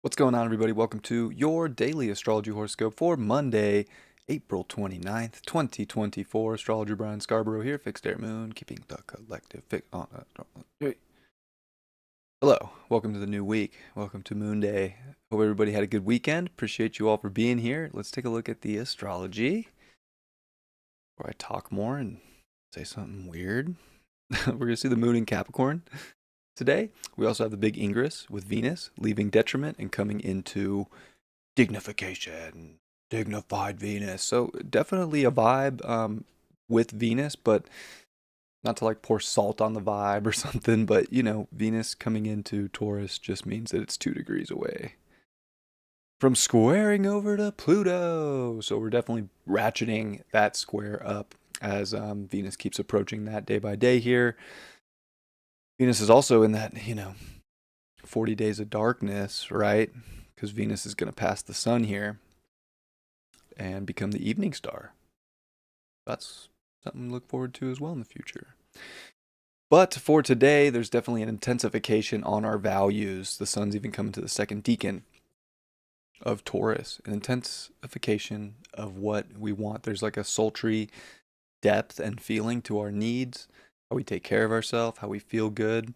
What's going on, everybody? Welcome to your daily astrology horoscope for Monday, April 29th, 2024. Astrologer Brian Scarborough here, fixed air moon, keeping the collective on. Hello, welcome to the new week. Welcome to Moon Day. Hope everybody had a good weekend. Appreciate you all for being here. Let's take a look at the astrology where I talk more and say something weird. We're going to see the moon in Capricorn today. We also have the big ingress with Venus leaving detriment and coming into dignification, dignified Venus. So definitely a vibe with Venus, but not to like pour salt on the vibe or something. But Venus coming into Taurus just means that it's 2 degrees away from squaring over to Pluto. So we're definitely ratcheting that square up as Venus keeps approaching that day by day here. Venus is also in that 40 days of darkness, right? Because Venus is going to pass the sun here and become the evening star. That's something to look forward to as well in the future. But for today, there's definitely an intensification on our values. The sun's even coming to the second decan of Taurus, an intensification of what we want. There's like a sultry depth and feeling to our needs, how we take care of ourselves, how we feel good,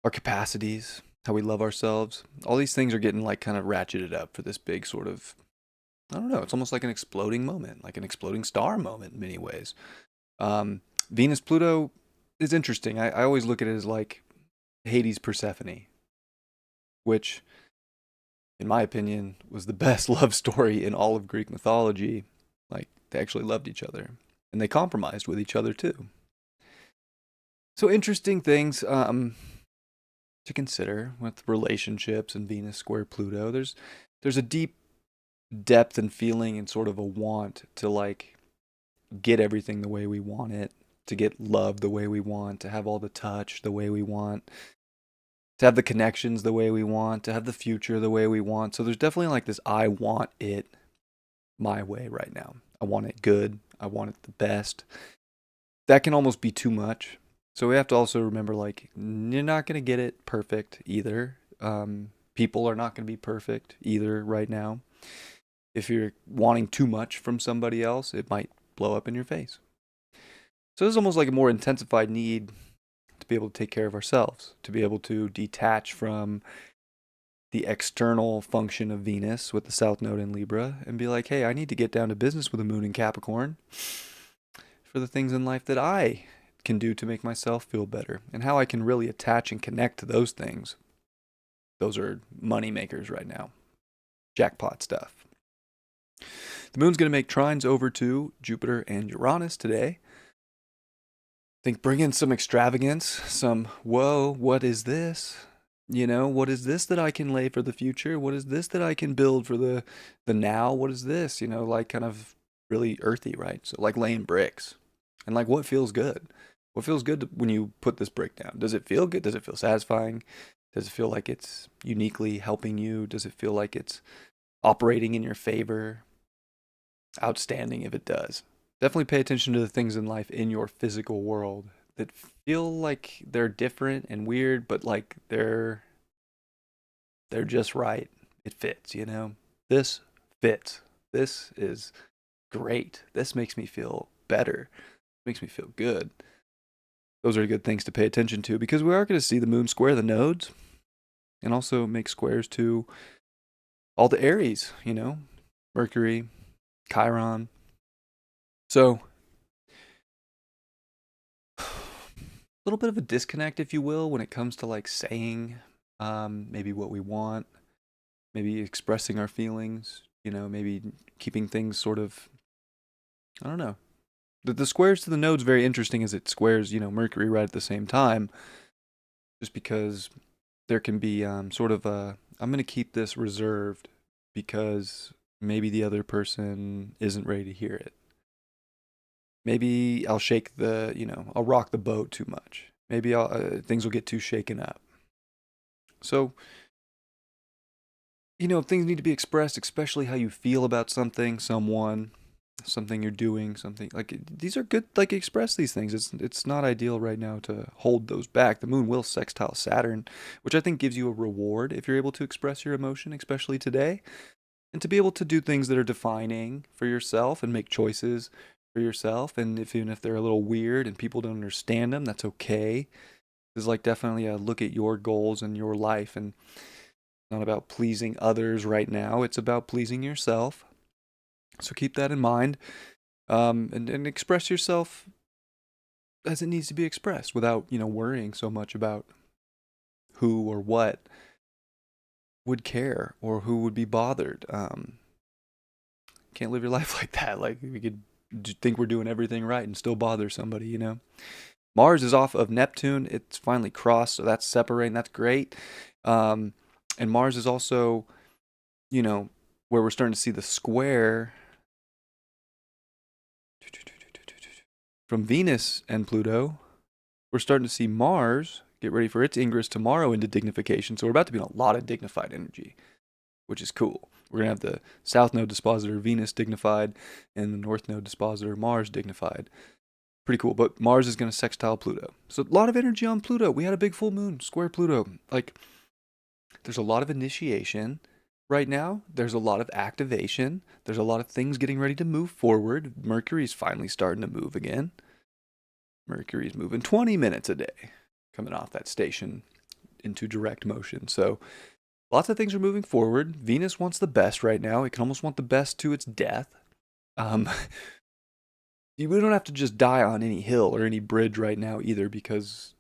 our capacities, how we love ourselves. All these things are getting like kind of ratcheted up for this big sort of, I don't know, it's almost like an exploding moment, like an exploding star moment in many ways. Venus Pluto is interesting. I always look at it as like Hades Persephone, which, in my opinion, was the best love story in all of Greek mythology. Like, they actually loved each other, and they compromised with each other too. So, interesting things to consider with relationships and Venus square Pluto. There's a deep depth and feeling and sort of a want to like get everything the way we want it, to get love the way we want, to have all the touch the way we want, to have the connections the way we want, to have the future the way we want. So there's definitely like this I want it my way right now. I want it good. I want it the best. That can almost be too much. So we have to also remember like you're not going to get it perfect either. People are not going to be perfect either right now. If you're wanting too much from somebody else, it might blow up in your face. So this is almost like a more intensified need to be able to take care of ourselves, to be able to detach from the external function of Venus with the South Node in Libra and be like, hey, I need to get down to business with the moon in Capricorn for the things in life that I can do to make myself feel better and how I can really attach and connect to those things. Those are money makers right now. Jackpot stuff. The moon's going to make trines over to Jupiter and Uranus today. Think bring in some extravagance, some, whoa, what is this? What is this that I can lay for the future? What is this that I can build for the now? What is this? Like kind of really earthy, right? So like laying bricks. And like what feels good? What feels good when you put this brick down? Does it feel good? Does it feel satisfying? Does it feel like it's uniquely helping you? Does it feel like it's operating in your favor? Outstanding if it does. Definitely pay attention to the things in life in your physical world that feel like they're different and weird, but like they're just right. It fits. This fits. This is great. This makes me feel better. Makes me feel good. Those are good things to pay attention to because we are going to see the moon square the nodes and also make squares to all the Aries, Mercury, Chiron. So, a little bit of a disconnect, if you will, when it comes to like saying maybe what we want, maybe expressing our feelings, maybe keeping things sort of, I don't know. The squares to the nodes very interesting as it squares, Mercury right at the same time, just because there can be sort of a, I'm going to keep this reserved because maybe the other person isn't ready to hear it. Maybe I'll I'll rock the boat too much. Maybe things will get too shaken up. So, things need to be expressed, especially how you feel about something, someone. something you're doing, something like these are good. Like express these things. It's not ideal right now to hold those back. The moon will sextile Saturn, which I think gives you a reward if you're able to express your emotion, especially today, and to be able to do things that are defining for yourself and make choices for yourself. And if even if they're a little weird and people don't understand them, that's okay. It's like definitely a look at your goals and your life, and not about pleasing others right now. It's about pleasing yourself. So keep that in mind, and express yourself as it needs to be expressed without, worrying so much about who or what would care or who would be bothered. Can't live your life like that. Like we could think we're doing everything right and still bother somebody. Mars is off of Neptune. It's finally crossed, so that's separating. That's great. Um, and Mars is also, you know, where we're starting to see the square from Venus and Pluto. We're starting to see Mars get ready for its ingress tomorrow into dignification. So we're about to be in a lot of dignified energy, which is cool. We're going to have the South Node dispositor Venus dignified and the North Node dispositor Mars dignified. Pretty cool. But Mars is going to sextile Pluto. So a lot of energy on Pluto. We had a big full moon, square Pluto. Like, there's a lot of initiation right now. There's a lot of activation. There's a lot of things getting ready to move forward. Mercury's finally starting to move again. Mercury's moving 20 minutes a day coming off that station into direct motion. So lots of things are moving forward. Venus wants the best right now. It can almost want the best to its death. Um, we don't have to just die on any hill or any bridge right now either, because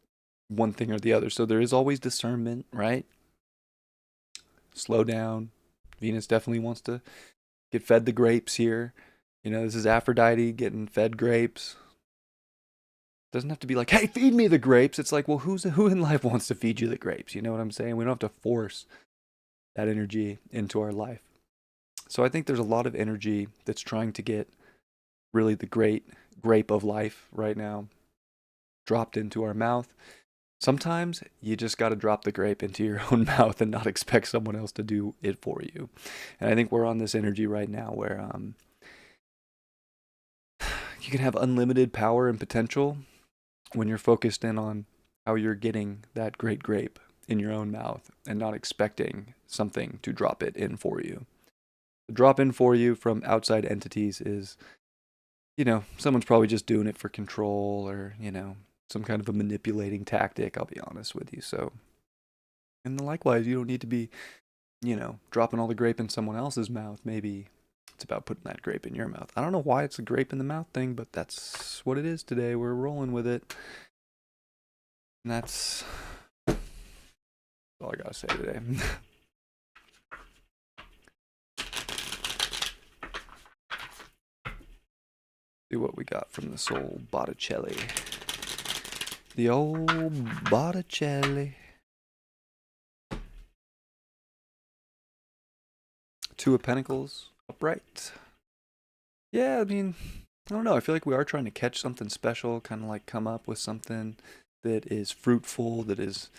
one thing or the other. So there is always discernment, right? Slow down. Venus definitely wants to get fed the grapes here. This is Aphrodite getting fed grapes. Doesn't have to be like, hey, feed me the grapes. It's like, well, who in life wants to feed you the grapes? You know what I'm saying? We don't have to force that energy into our life. So I think there's a lot of energy that's trying to get really the great grape of life right now dropped into our mouth. Sometimes you just got to drop the grape into your own mouth and not expect someone else to do it for you. And I think we're on this energy right now where you can have unlimited power and potential when you're focused in on how you're getting that great grape in your own mouth and not expecting something to drop it in for you. The drop in for you from outside entities is, someone's probably just doing it for control or, some kind of a manipulating tactic, I'll be honest with you. So, and likewise, you don't need to be, dropping all the grape in someone else's mouth. Maybe it's about putting that grape in your mouth. I don't know why it's a grape in the mouth thing, but that's what it is today. We're rolling with it. And that's all I gotta say today. See what we got from this old Botticelli. The old Botticelli. Two of Pentacles upright. Yeah, I mean, I don't know. I feel like we are trying to catch something special, kind of like come up with something that is fruitful, that is,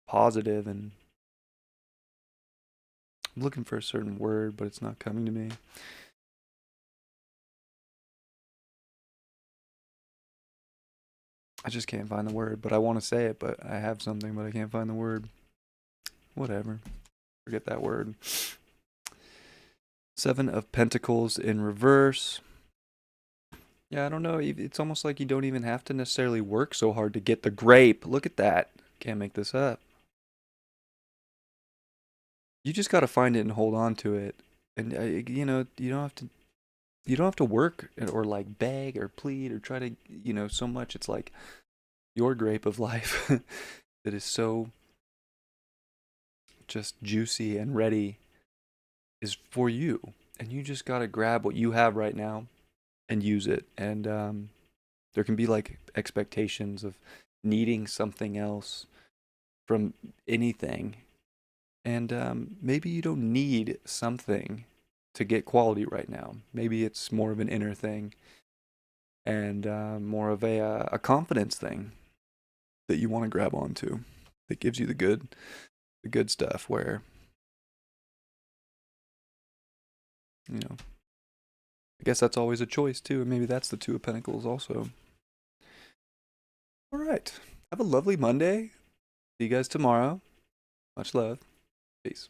positive, and I'm looking for a certain word, but it's not coming to me. I just can't find the word, but I want to say it, but I have something, but I can't find the word. Whatever. Forget that word. Seven of Pentacles in reverse. Yeah, I don't know. It's almost like you don't even have to necessarily work so hard to get the grape. Look at that. Can't make this up. You just got to find it and hold on to it. And you don't have to work or like beg or plead or try to, so much. It's like your grape of life that is so just juicy and ready is for you. And you just got to grab what you have right now and use it. And there can be like expectations of needing something else from anything. And maybe you don't need something to get quality right now. Maybe it's more of an inner thing and more of a confidence thing that you want to grab onto that gives you the good stuff where you know, I guess that's always a choice too, and maybe that's the Two of Pentacles also. All right. Have a lovely Monday. See you guys tomorrow. Much love. Peace.